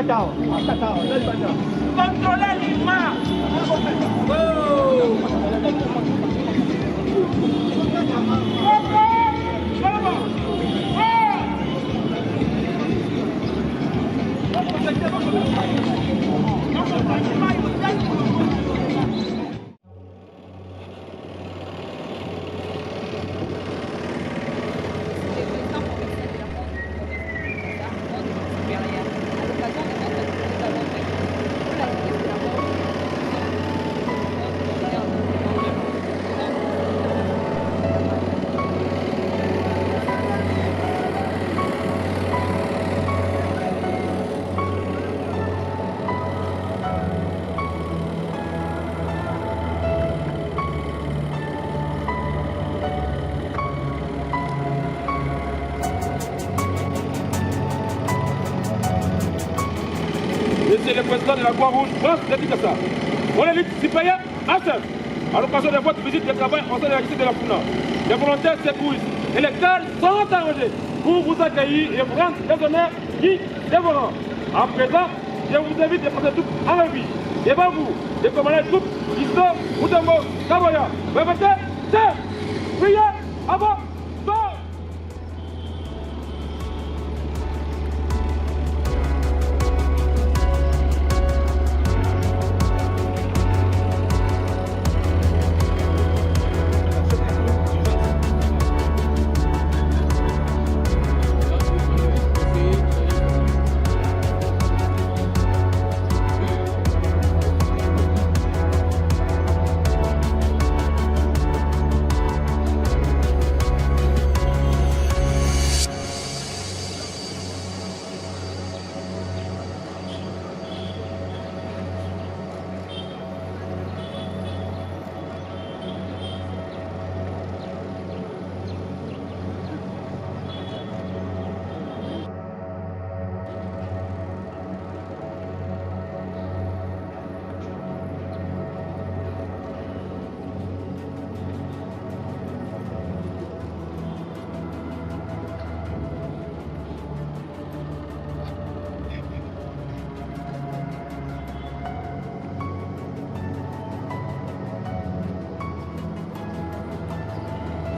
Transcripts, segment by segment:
Contrôlez l'image. Monsieur le président de la Croix-Rouge, France de Kinshasa. On est citoyen à seul. À l'occasion de votre visite de travail au sein de la lycée de la Funa, les volontaires secouristes et les cadres sont arrangés pour vous accueillir et vous rendre des honneurs qui dévorants. À présent, je vous invite à prendre tout en revue. Devant vous, les commandants de troupes, Isto, Moutambo, Kaboya. Répétez, c'est priez avant.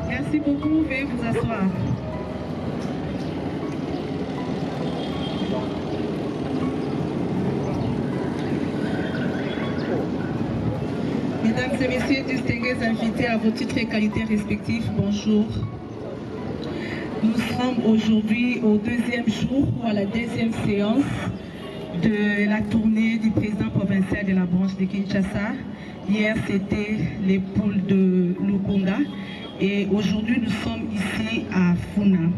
Merci beaucoup, veuillez vous asseoir. Mesdames et messieurs, distingués invités à vos titres et qualités respectifs, bonjour. Nous sommes aujourd'hui au deuxième jour ou à la deuxième séance de la tournée du président provincial de la branche de Kinshasa. Hier, c'était les poules de Lukunda. Et aujourd'hui, nous sommes ici à Funa.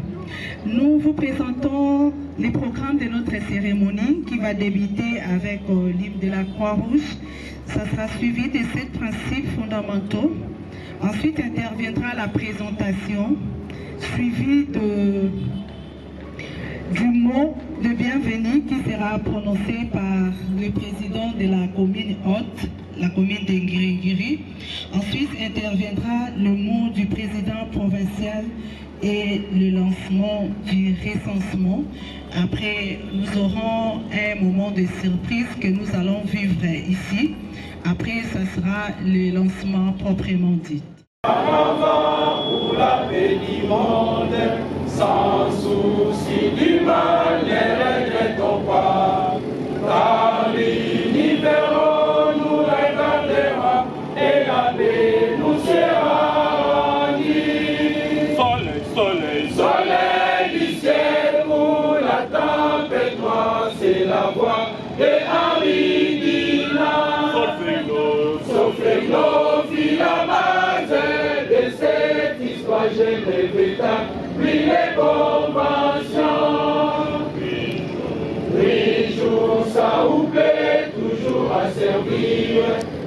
Nous vous présentons les programmes de notre cérémonie qui va débuter avec l'hymne de la Croix-Rouge. Ça sera suivi de 7 principes fondamentaux. Ensuite interviendra la présentation, suivi du mot de bienvenue qui sera prononcé par le président de la commune haute, la commune de Ngirigiri. Ensuite interviendra le mot du président provincial et le lancement du recensement. Après, nous aurons un moment de surprise que nous allons vivre ici. Après, ça sera le lancement proprement dit. Avant pour la paix du monde, sans souci du mal, ne regrettons pas. Dans l'univers, nous regarderons et la paix nous sera rendue. Soleil, soleil, Soleil du ciel pour la tempête noire, c'est la voix de Henri Dina. Solfègno, fit la base de cette histoire, je ne plus les conventions. Oui, jour ça ou plaît, toujours à servir,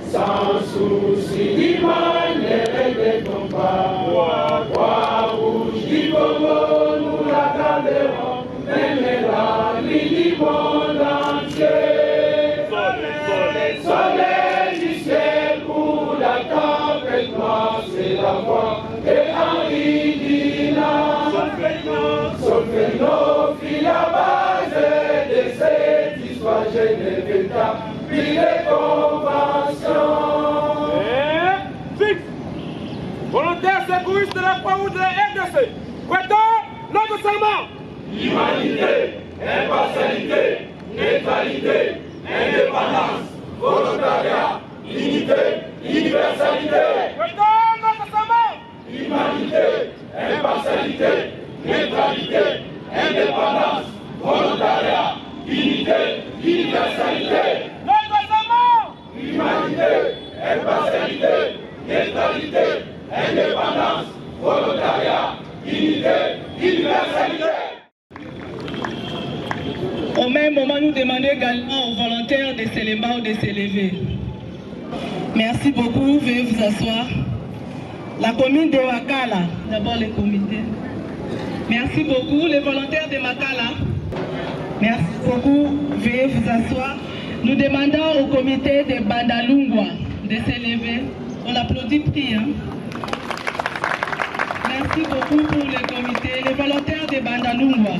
sans souci du mal, ne regrettons pas. Croix-Rouge du Congo, nous la garderons, même la nuit du monde entier. Soleil du ciel pour la tempête noire, c'est la voix de Henri Dina. Solfègno fit la base de cette histoire, Genève établit les conventions. Et fixe. Volontaires secouristes de la Croix-Rouge de la RDC. Prêtons notre serment. Humanité, impartialité, neutralité, indépendance, volontariat, unité, universalité. Prêtons notre serment. Humanité, impartialité, neutralité, indépendance, volontariat, unité, universalité. Notre serment. Humanité, impartialité, neutralité, indépendance, volontariat, unité, universalité. Au même moment, nous demandons également aux volontaires de se lever ou de se lever. Merci beaucoup, veuillez vous asseoir. La commune de Wakala, d'abord le comité. Merci beaucoup, les volontaires de Makala. Merci beaucoup, veuillez vous asseoir. Nous demandons au comité de Bandalungwa de se lever. On l'applaudit petit, hein? Merci beaucoup pour le comité, les volontaires de Bandalungwa.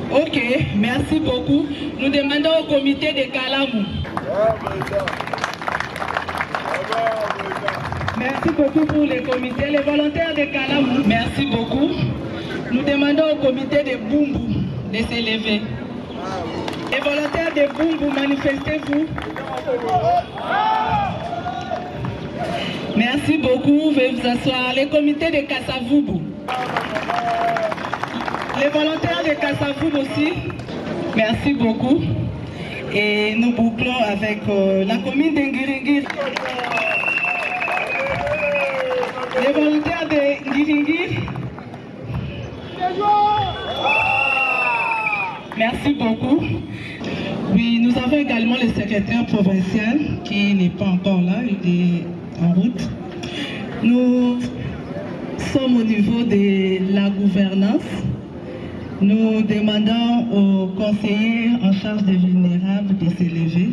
Ok, merci beaucoup. Nous demandons au comité de Kalamou. Merci beaucoup pour le comité, les volontaires de Kalamou. Merci beaucoup. Nous demandons au comité de Bumbu de se lever. Les volontaires de Bumbu, manifestez-vous. Merci beaucoup, veuillez vous asseoir. Les comités de Kassavubu. Les volontaires de Kassavubu aussi. Merci beaucoup. Et nous bouclons avec la commune d'Ngiringiri. Les volontaires de Ngiringiri. Merci beaucoup. Oui, nous avons également le secrétaire provincial qui n'est pas encore là, il est en route. Nous sommes au niveau de la gouvernance. Nous demandons aux conseillers en charge des vulnérables de s'élever.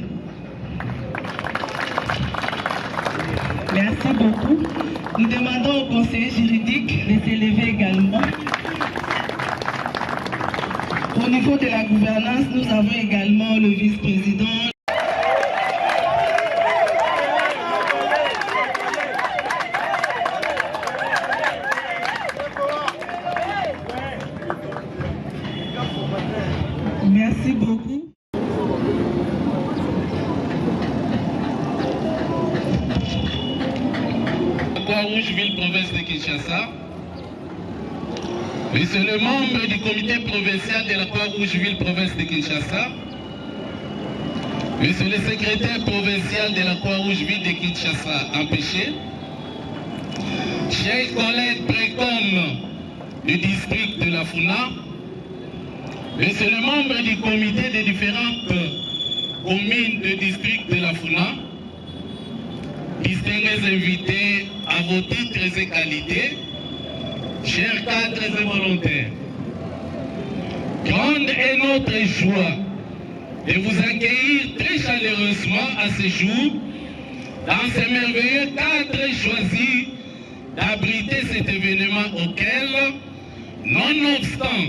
Merci beaucoup. Nous demandons aux conseillers juridiques de s'élever également. Au niveau de la gouvernance, nous avons également le vice-président. Merci beaucoup. Croix-Rouge Ville Province de Kinshasa. Monsieur le membre du comité provincial de la Croix-Rouge Ville Province de Kinshasa. Monsieur le secrétaire provincial de la Croix-Rouge Ville de Kinshasa empêché. Chers collègues précoms du district de la Funa. Monsieur le membre du comité des différentes communes du district de la Funa. Distingués invités à vos titres et qualités, chers cadres et volontaires, grande est notre joie de vous accueillir très chaleureusement à ce jour dans ces merveilleux cadres choisis d'abriter cet événement auquel, nonobstant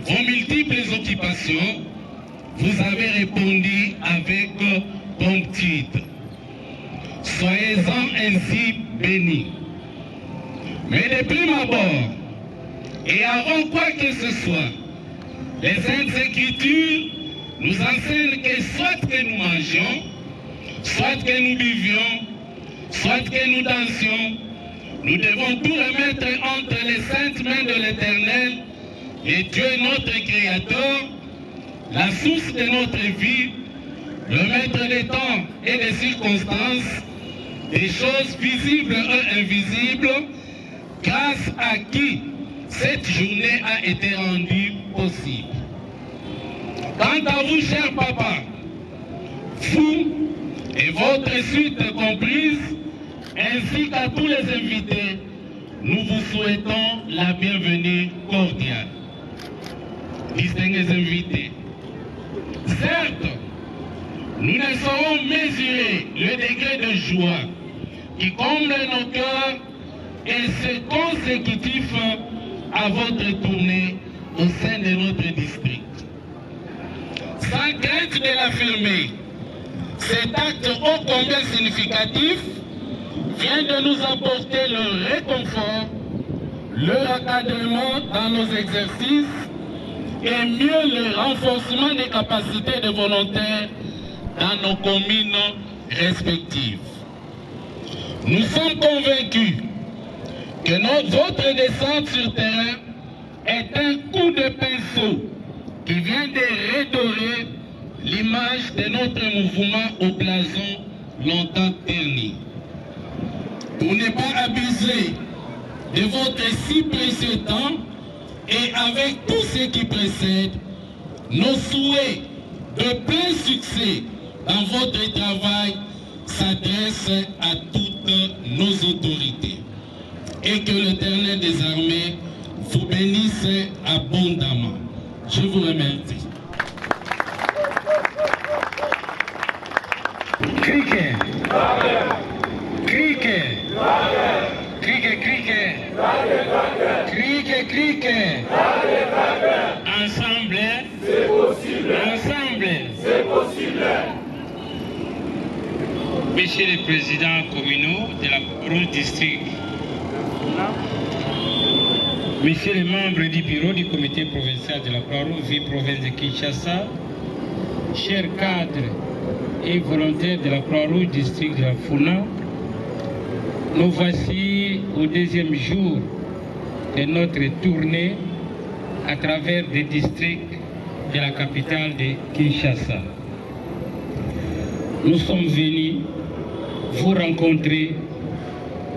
vos multiples occupations, vous avez répondu avec promptitude. Soyez-en ainsi bénis. Mais de prime abord, et avant quoi que ce soit, les Saintes Écritures nous enseignent que soit que nous mangions, soit que nous buvions, soit que nous dansions, nous devons tout remettre entre les saintes mains de l'Éternel, et Dieu notre Créateur, la source de notre vie, le maître des temps et des circonstances, des choses visibles et invisibles, grâce à qui cette journée a été rendue possible. Quant à vous, cher papa, vous et votre suite comprise, ainsi qu'à tous les invités, nous vous souhaitons la bienvenue cordiale. Distingués invités, certes, nous ne saurons mesurer le degré de joie qui comble nos cœurs et ce consécutif à votre tournée au sein de notre district. sans crainte de l'affirmer. Cet acte ô combien significatif vient de nous apporter le réconfort, le encadrement dans nos exercices et mieux le renforcement des capacités de volontaires dans nos communes respectives. Nous sommes convaincus que votre descente sur terrain est un coup de pinceau qui vient de redorer l'image de notre mouvement au blason longtemps terni. Pour ne pas abuser de votre si précieux temps et avec tout ce qui précède, nos souhaits de plein succès dans votre travail s'adressent à toutes nos autorités. Et que l'Éternel des armées vous bénisse abondamment. Je vous remercie. Criquet. Criquet. Criquet, criquet. Criquet, criquet. Ensemble. C'est possible. Ensemble. C'est possible. Monsieur le Président communaux de la Croix-Rouge district, Monsieur les membres du bureau du comité provincial de la Croix-Rouge, ville province de Kinshasa, chers cadres et volontaires de la Croix-Rouge district de la Funa, nous voici au deuxième jour de notre tournée à travers des districts de la capitale de Kinshasa. Nous sommes venus vous rencontrer,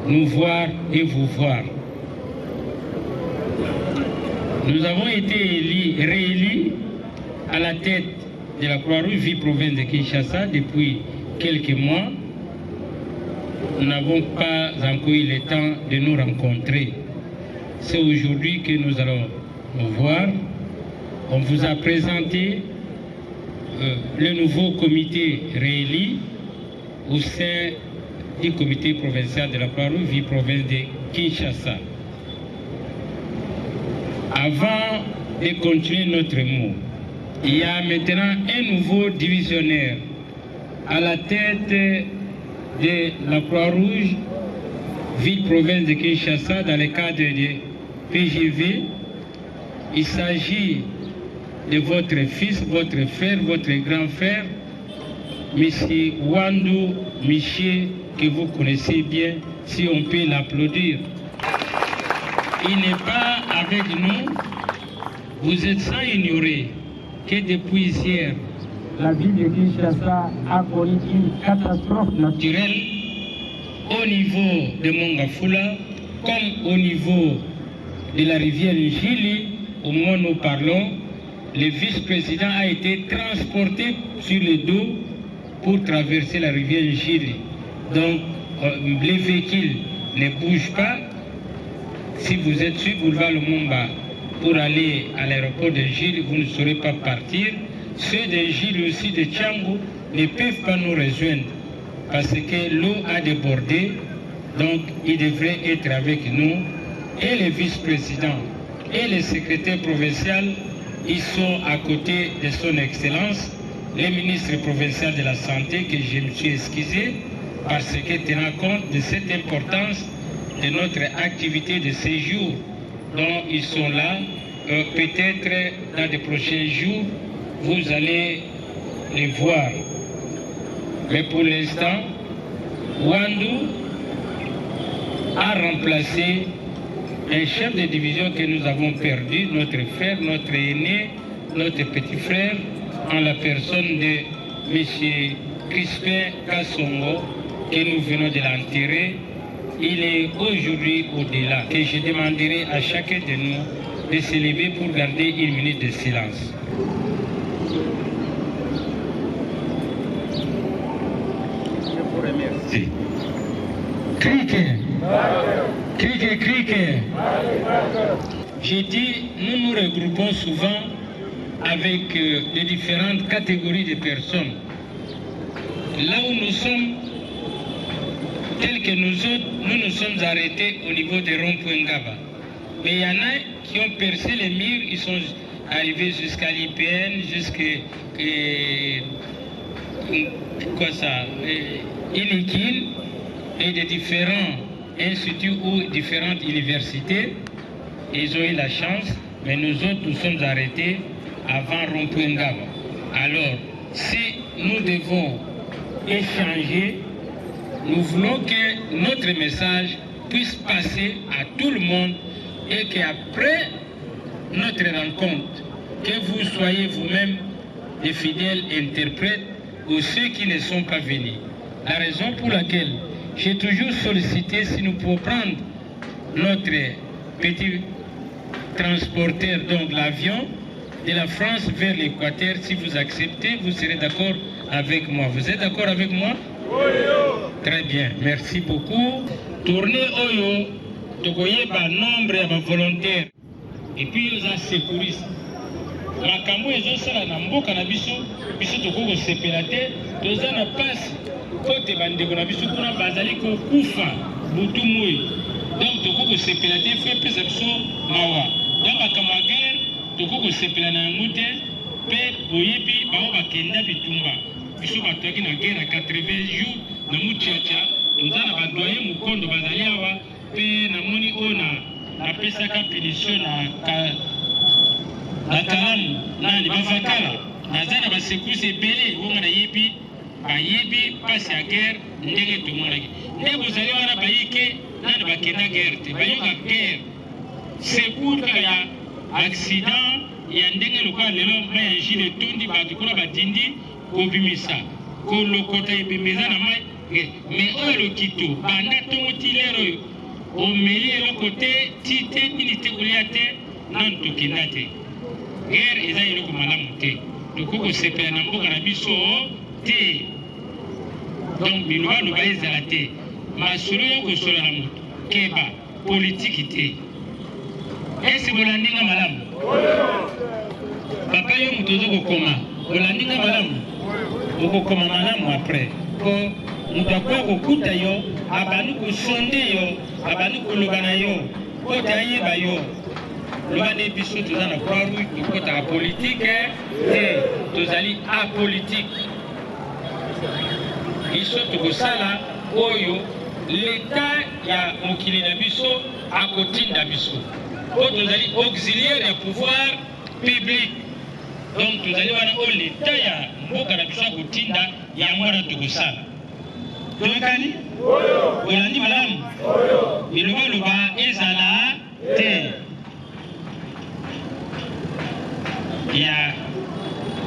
nous voir et vous voir. Nous avons été réélus à la tête de la Croix-Rouge, ville province de Kinshasa, depuis quelques mois. Nous n'avons pas encore eu le temps de nous rencontrer. C'est aujourd'hui que nous allons nous voir. On vous a présenté le nouveau comité réélu au sein du comité provincial de la Croix-Rouge, ville province de Kinshasa. Avant de continuer notre mot, il y a maintenant un nouveau divisionnaire à la tête de la Croix-Rouge, ville province de Kinshasa, dans le cadre de PGV. Il s'agit de votre fils, votre frère, votre grand frère, M. Wandou Miché, que vous connaissez bien, si on peut l'applaudir. Il n'est pas avec nous. Vous êtes sans ignorer que depuis hier, la ville de Kinshasa a connu une catastrophe naturelle au niveau de Mongafula, comme au niveau de la rivière Njili. Au moment où nous parlons, le vice-président a été transporté sur le dos pour traverser la rivière Njili. Donc, les véhicules ne bougent pas. Si vous êtes sur boulevard Lumumba pour aller à l'aéroport de Njili, vous ne saurez pas partir. Ceux de Njili aussi, de Tchangou, ne peuvent pas nous rejoindre parce que l'eau a débordé. Donc, ils devraient être avec nous. Et le vice-président et le secrétaire provincial, ils sont à côté de son Excellence, le ministre provincial de la Santé, que je me suis excusé parce que tenant compte de cette importance de notre activité de séjour dont ils sont là, peut-être dans les prochains jours, vous allez les voir. Mais pour l'instant, Wandou a remplacé un chef de division que nous avons perdu, notre frère, notre aîné, notre petit frère, en la personne de M. Crispin Kassongo, que nous venons de l'enterrer. Il est aujourd'hui au-delà, que je demanderai à chacun de nous de se lever pour garder une minute de silence. Je vous remercie. Criquet. Criquet, criquet. J'ai dit, nous nous regroupons souvent avec les différentes catégories de personnes. Là où nous sommes, tels que nous autres, nous nous sommes arrêtés au niveau des ronds-points Ngaba. Mais il y en a qui ont percé les murs, ils sont arriver jusqu'à l'IPN, jusqu'à Inikin et de différents instituts ou différentes universités. Ils ont eu la chance, mais nous autres, nous sommes arrêtés avant Rompuengama. Alors, si nous devons échanger, nous voulons que notre message puisse passer à tout le monde et qu'après notre rencontre, que vous soyez vous-même des fidèles interprètes ou ceux qui ne sont pas venus. La raison pour laquelle j'ai toujours sollicité si nous pouvons prendre notre petit transporteur, donc l'avion, de la France vers l'Équateur. Si vous acceptez, vous serez d'accord avec moi. Vous êtes d'accord avec moi? Oui. Très bien, merci beaucoup. Tournez Oyo, tokoye ba nombre ya ba volontaire et puis aux secouristes. Makambo ezosala na mboka na biso tokoko sepela te, toza na pasi kote bandeko na biso kuna bazali kokufa butu moi. Donc tokoko sepela te fe pesa biso mawa. Donc makambo ya guerre tokoko sepela na yango te mpe boyebi bao bakenda bitumba. Biso batoaki na guerre ya 80 jours na muchacha, toza na badoye mukondo bazali awa mpe namoni oyo napesaka punition na kalamu nani bavakala naza na basekurisi ebele onga nayebi bayebi mpasi ya guerre ndenge tomonaki nde bozali wana bayike nani bakenda guerre te bayoka guerre secours kaka ya accident ya ndenge lokola lelo mai ya jile etondi bato kuna batindi kobimisa kolokota ebembe eza na mai me oyo lokito banda ntongo ti lero oyo omeli eloko te ti te nini te kolia te nanu tokenda te. Guerre eza eloko malamu te, tokoko sepela na mboka na biso te. Donc bilobaloba ezala te, masolo ya kosola na moto keba politiki te. Esi bolandinga malamu? Papa yo moto ozokokoma bolandinga malamu? Okokoma malamu apres po moto akoya kokuta yo, abandi kosonde yo, abandi koloba na yo po te ayeba yo. Loin des biso toza na croix rouge tokotaka politique te, tozali apolitique. Biso tokosala oyo l'état ya mokili na biso akotinda biso po tozali auxiliaire ya pouvoir public. Donc tozali wana oyo l'état ya mboka na biso akotinda yango wana tokosala. Toyokani? Olandi malamu? Bilobaloba ezala te. Ya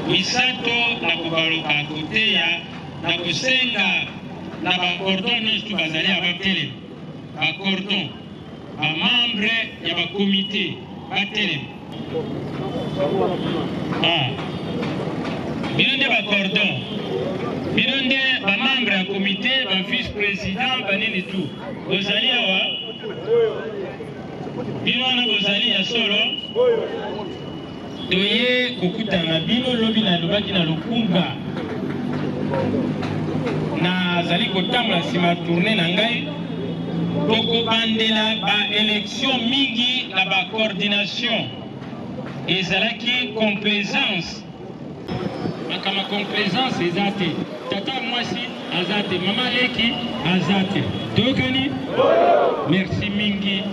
misato na kobaloka koteya na kosenga na bacordon nyonso bazali ya batelema bacordon bamembre ya bakomite batelema bino nde bacordon bino nde bamembre ya komite bavice président banini tu bozali awa bino wana bozali ya solo toye kokutana bino lobi nalobaki na lokunga nazali kotambola nsima tourne na ngai tokobandela baélection mingi na bacoordination ezalaki complaisance makama complaisance eza te tata mwasi aza te mama leki aza te toyokani merci mingi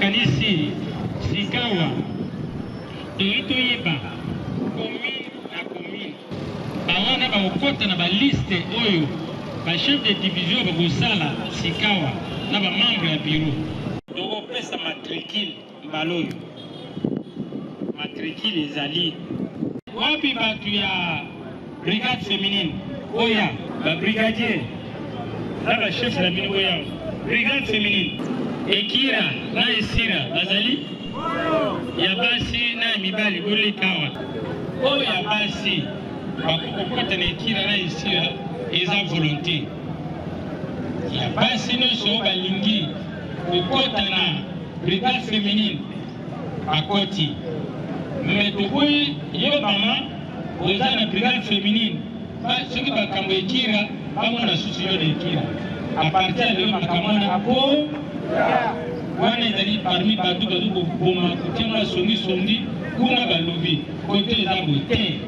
kanisi sikawa toyeba commune na commune bawana bakokota na baliste oyo bachef de division bakosala sikawa na bamembre ya bureau tokopesa matricule mbala oyo matricule ezali wapi bato ya brigade féminine oya babrigadier na bachef na bino oya brigade féminine ekira na esira bazali ya basi na mibali bolekawa oyo ya basi bakokokota na ekira na esira eza volonté ya basi nyonso balingi kokota na brigade féminine bakoti me tokoyi yo mama oza na brigade féminine soki bakambo ekira bamona susu yo na ekira apartir ya lelo makambo wana po wana ezali parmi bateau boma kotiama songi kuna balobi côté eza bote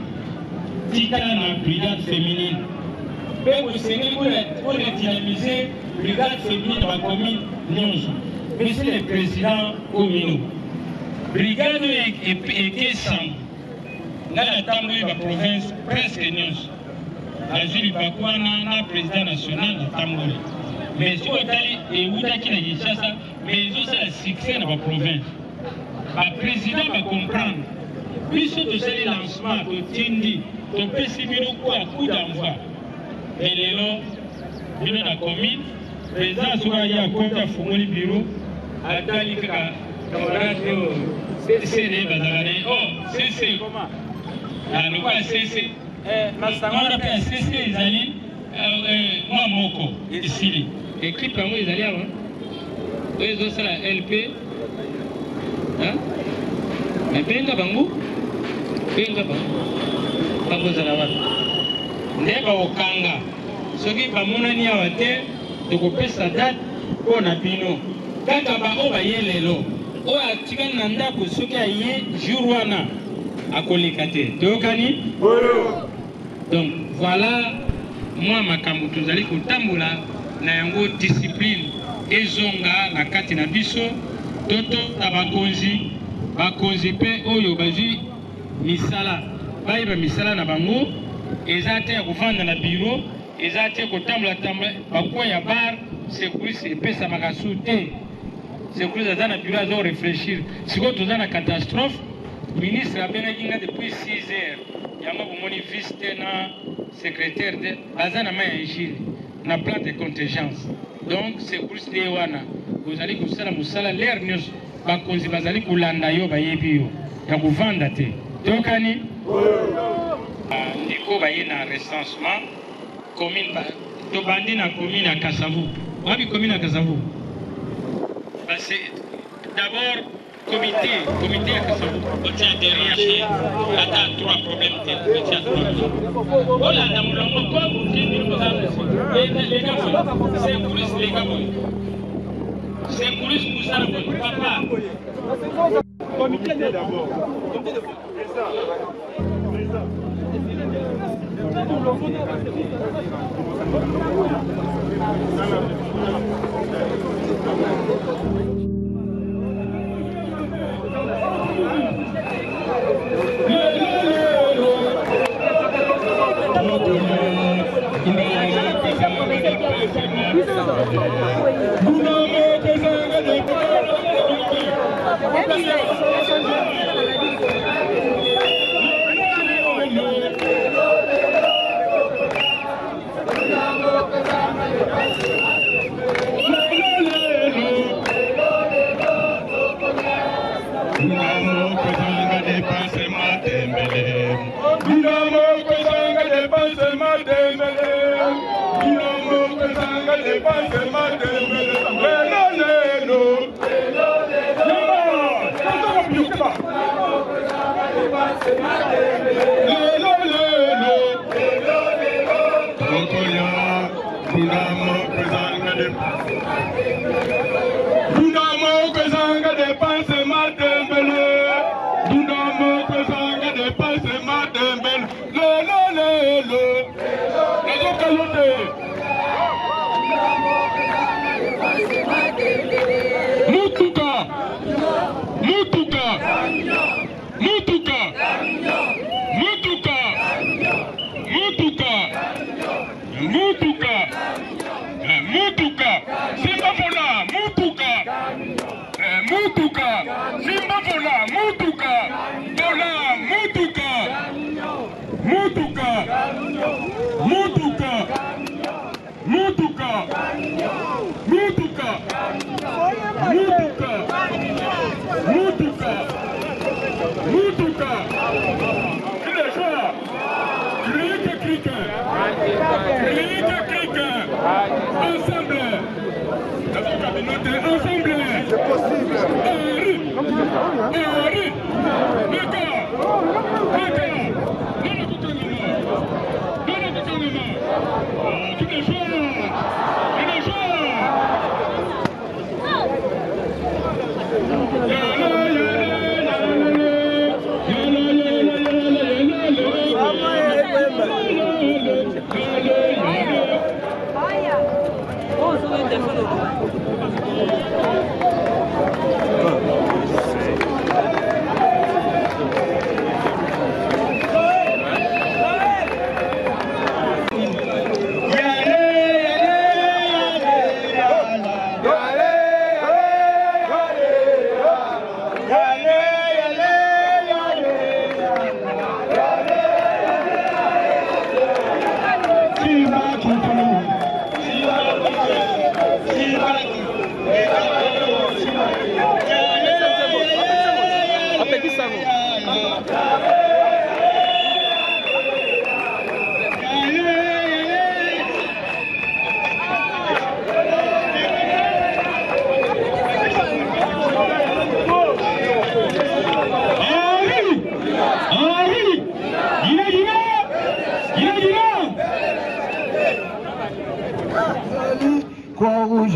tika na brigade féminine pe kosengeli pour redynamiser brigade féminine na bacommune nyonso. Monsieur le Président communaux, brigade ekesambo nga natamboli baprovince presque nyonso nazwi libaku wana na président national natamboli mais soki otali eutaki na Kinshasa mais ezosala succès na baprovince baprésident bacomprendre biso tosali lancement totindi topesi bino kwa coup d'envoi mais lelo bino na commune président soki aye akoti afungoli biro atali kaka camarade oyo CCD bazala ne oh CC lokola CC wana mpe ya CC ezali mwa moko esili ekipe yango ezali awa oyo ezosala LP benga bango bakozala wana nde baokanga soki bamonani awa te tokopesa date mpo na bino kaka baoyo baye lelo oyo atikali na ndako soki aye jour wana akoleka te toyokani. Donc voilà moi makambo tozali kotambola na yango discipline ezonga na kati na biso toto na bakonzi pe oyo bazwi misala bayeba misala na bango eza te ya kovanda na biro eza te kotambola bakwa ya bar secouriste epesamaka su te secouriste aza na biro azo réfléchir sikoyo toza na catastrophe ministre abengaki nga depuis 6 heures yango bomoni vice te na secrétaire te baza na mai ya egile na plan de contingence donc secouriste te wana ozali kosala mosala lere nyonso bakonzi bazali kolanda yo bayebi yo ya kovanda te tokani ndiko baye na recensement commune tobandi na commune ya Kasavu wapi commune ya Kasavu d'abord comité ya Kasavu otient derrière ata 3 problèmes te otient 3 problèmes olanda mulongo ko bukini kozana les gars c'est police les gars c'est police kusala ko papa comité d'abord comité de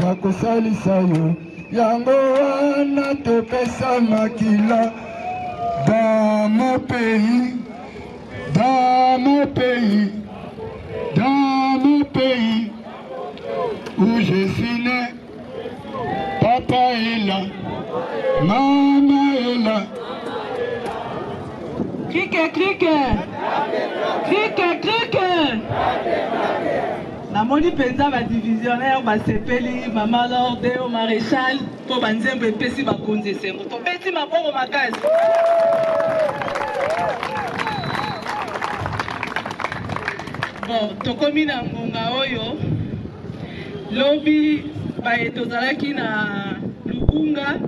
ya kosalisa yo yango wana topesa makila dans mon pays où je suis né. Papa est là, maman est là. Crique. Namoni penza ba divisionnaire ba sepeli mama lorde au maréchal po banzembe pesi ba konze sengo. To beti maboko makasi. Bon, tokomi na ngonga oyo lobi baye tozalaki na Lukunga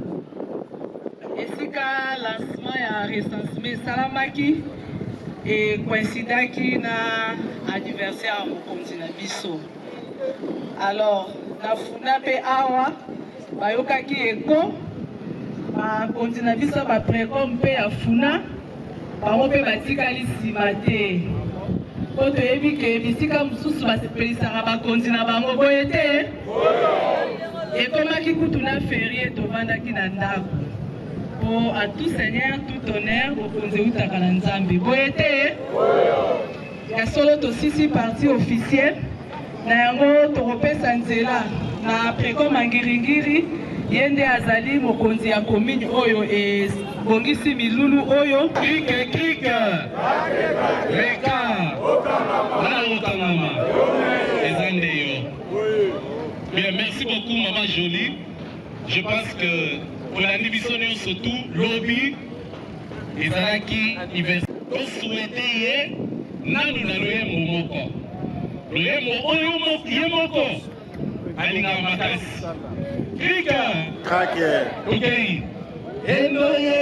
esika lancement ya recensement salamaki et coïncidaki na anniversaire mokonzi na biso. Alors nafuna pe awa bayokaki eko bakonzi na biso baprecom mpe ya funa bango mpe batikali nsima te po toyebi ke bisika mosusu basepelisaka bakonzi na bango boye te ekomaki kutu na ferie tovandaki na ndako po à tout seigneur tout honneur bokonzi eutaka na nzambe boye te ya solo tosisi parti officiel na yango tokopesa nzela na precom angiringiri ye nde azali mokonzi ya komini oyo ebongisi milulu oyo Crique Reka Okangama Ezandeyo. Bien, merci beaucoup Maman Jolie. Je pense que pour la division surtout lobby ezalaki université souhaité nanu na loyembo moko loyembo oyo ye moko alingaka makasi krike okei enoye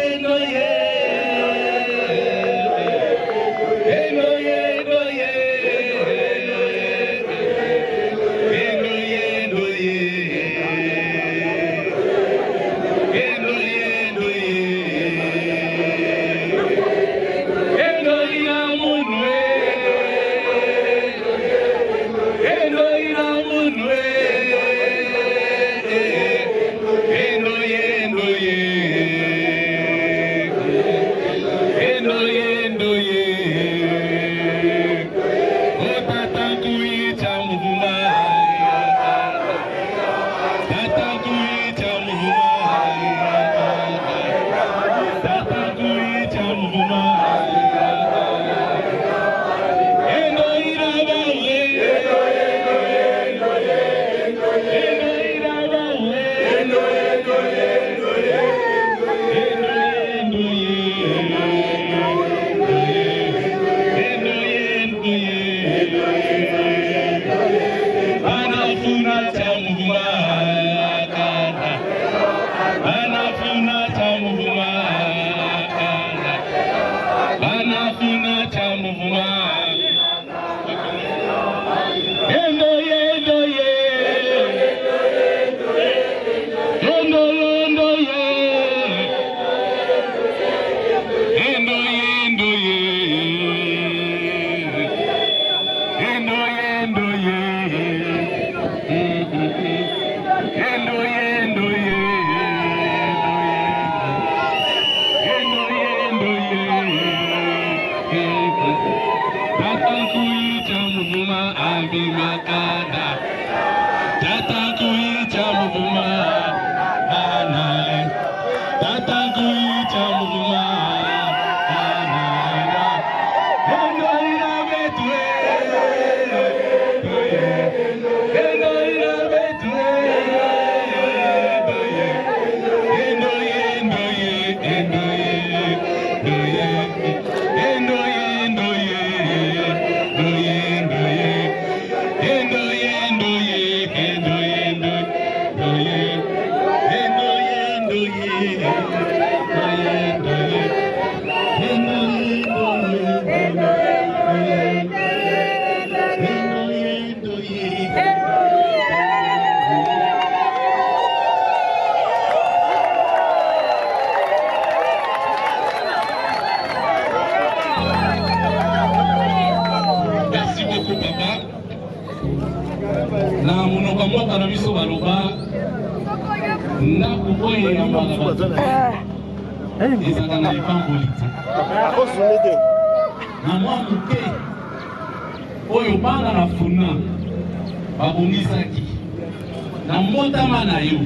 na monoko mboka na biso baloba ndako oyo eyambaka bato ezalaka na epamboli te na mwa moke oyo bana na funa babongisaki na mbotama na yo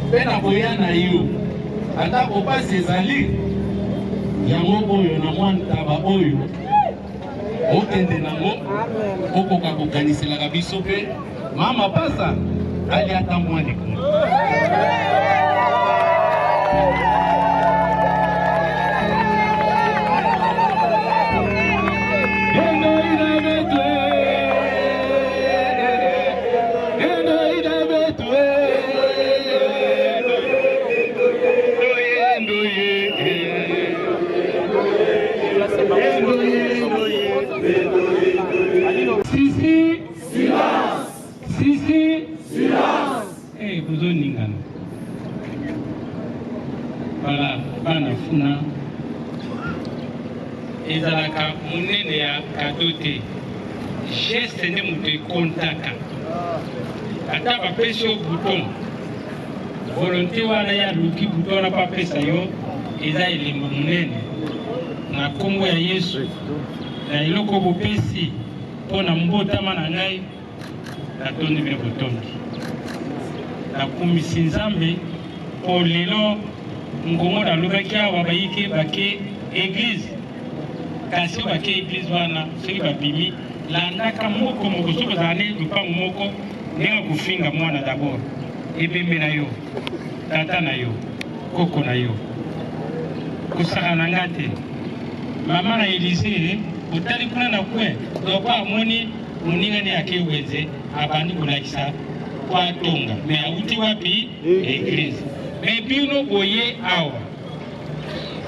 mpe na boya na yo atako pasi ezali yango oyo na mwa ntaba oyo okende nango okoka kokaniselaka biso mpe mama pasa ali ata mwa likolo kuzoningana bala bana funa ezalaka monene ya kado te geste nde moto ekontaka ata bapesi yo buton volonté wana ya luki buton wana bapesa yo eza elembo monene na kombo ya Yesu na eloko bopesi mpo na mbotama na ngai natondi mpe botondi nakumisi Nzambe po lelo ngongo nalobaki awa bayike bake église kasi bake église wana soki babimi landaka moko moko soki ozala ne lupango moko ndenge kofinga mwana d'abord ebembe na yo tata na yo koko na yo kosaka na nga te mama na Élysée otali kuna na kwe dopa amoni moningani ake wenze abandi kolakisa kwa tonga me auti wapi église me bino boye awa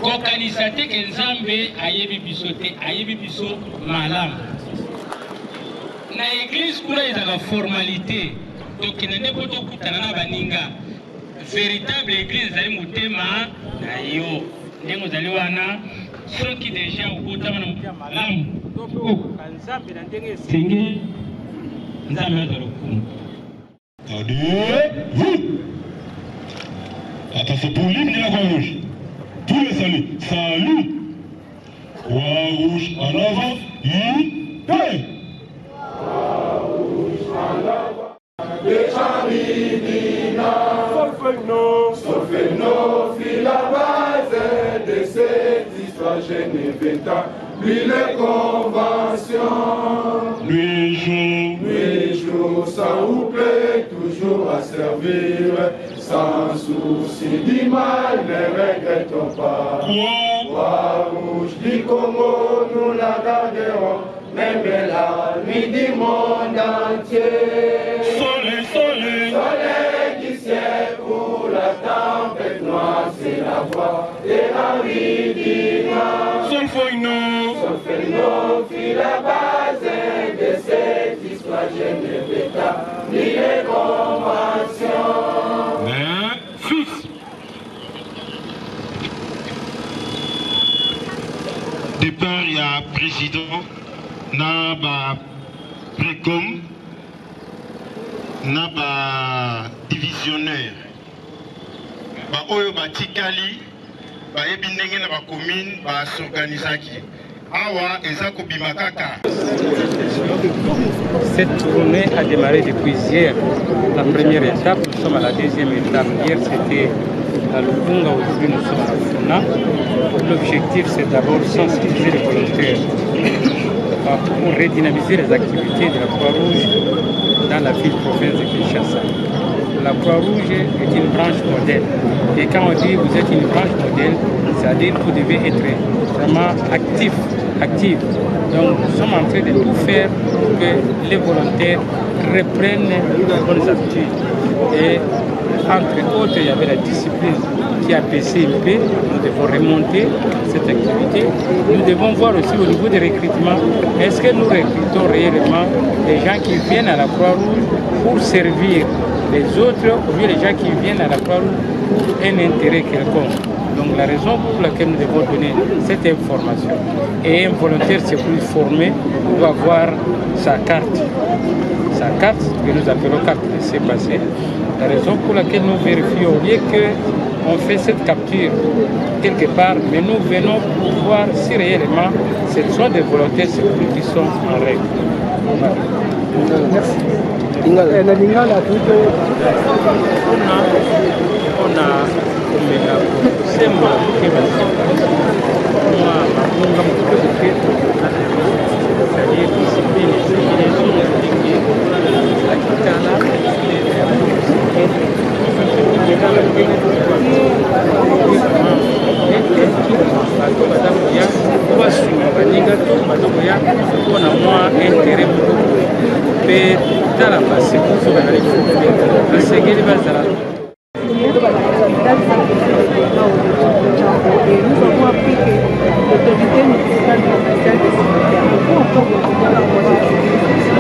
kokanisa te ke Nzambe ayebi biso te ayebi biso malamu na église kuna ezala formalité tokende nde po tokutana na baninga véritable église ezali motema na yo ndenge ozali wana soki deja okotama na motema malamu senge Nzambe azala lokumu. Attention pour l'hymne de la Croix-Rouge. Tous les saluts. Salut. Croix-Rouge en avant. Croix-Rouge en avant. Solfègno fit la base de cette histoire Geneveta. Lui les conventions. Lui joue ça vous plaît, toujours à servir, sans souci du mal, ne regrettons pas. Croix-Rouge du Congo, nous la garderons, même la nuit du monde entier. Soleil du ciel pour la tempête noire, c'est la voix de Henri Dunant. Solfègno fit la base de cette histoire Geneveta, ni les conventions. Fils. Départ, il y a président, na ba précom, na ba divisionnaire. Ba oyo ba tikali, ba yebi ndenge na ba commune ba s'organisaki. Awa ezako bimakaka. Cette tournée a démarré depuis hier. La première étape, nous sommes à la deuxième étape. Hier, c'était à Lukunga, aujourd'hui nous sommes à Funa. L'objectif, c'est d'abord sensibiliser les volontaires pour redynamiser les activités de la Croix-Rouge dans la ville-province de Kinshasa. La Croix-Rouge est une branche modèle. Et quand on dit vous êtes une branche modèle, c'est-à-dire que vous devez être vraiment actif. Donc nous sommes en train de tout faire pour que les volontaires reprennent les bonnes habitudes. Et entre autres, il y avait la discipline qui a baissé un peu. Nous devons remonter cette activité. Nous devons voir aussi au niveau des recrutements, est-ce que nous recrutons réellement les gens qui viennent à la Croix-Rouge pour servir les autres ou bien les gens qui viennent à la Croix-Rouge pour un intérêt quelconque. Donc la raison pour laquelle nous devons donner cette information. Et un volontaire, c'est plus formé, doit avoir sa carte que nous appelons carte de laissez-passer. La raison pour laquelle nous vérifions, au lieu qu'on fait cette capture quelque part, mais nous venons pour voir si réellement ce sont des volontaires qui sont en règle. Voilà. Merci.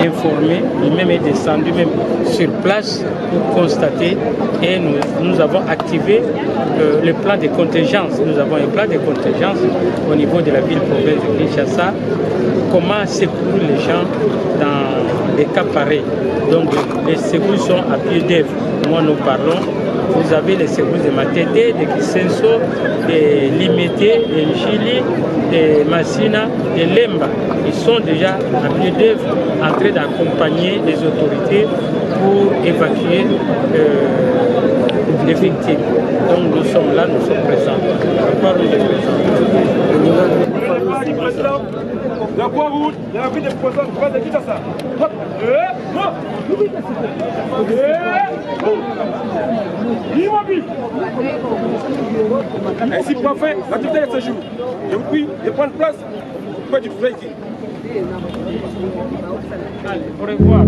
Informé, lui-même est descendu même sur place pour constater et nous avons activé le plan de contingence. Nous avons un plan de contingence au niveau de la ville-province de Kinshasa. Comment secourir les gens dans des cas pareils. Donc les secours sont à pied d'œuvre. Moi nous parlons. Vous avez les secours de Matete, de Kisenso, de Limité, de Njili, de Massina, de Lemba. Ils sont déjà à pied d'œuvre en train d'accompagner les autorités pour évacuer les victimes. Donc nous sommes là, nous sommes présents. La Croix-Rouge, la ville des poissons, pas de Kinshasa. Immobile. Ainsi pour fin, l'activité de ce jour. Je vous prie de prendre place près du feu ici. Allez, au revoir.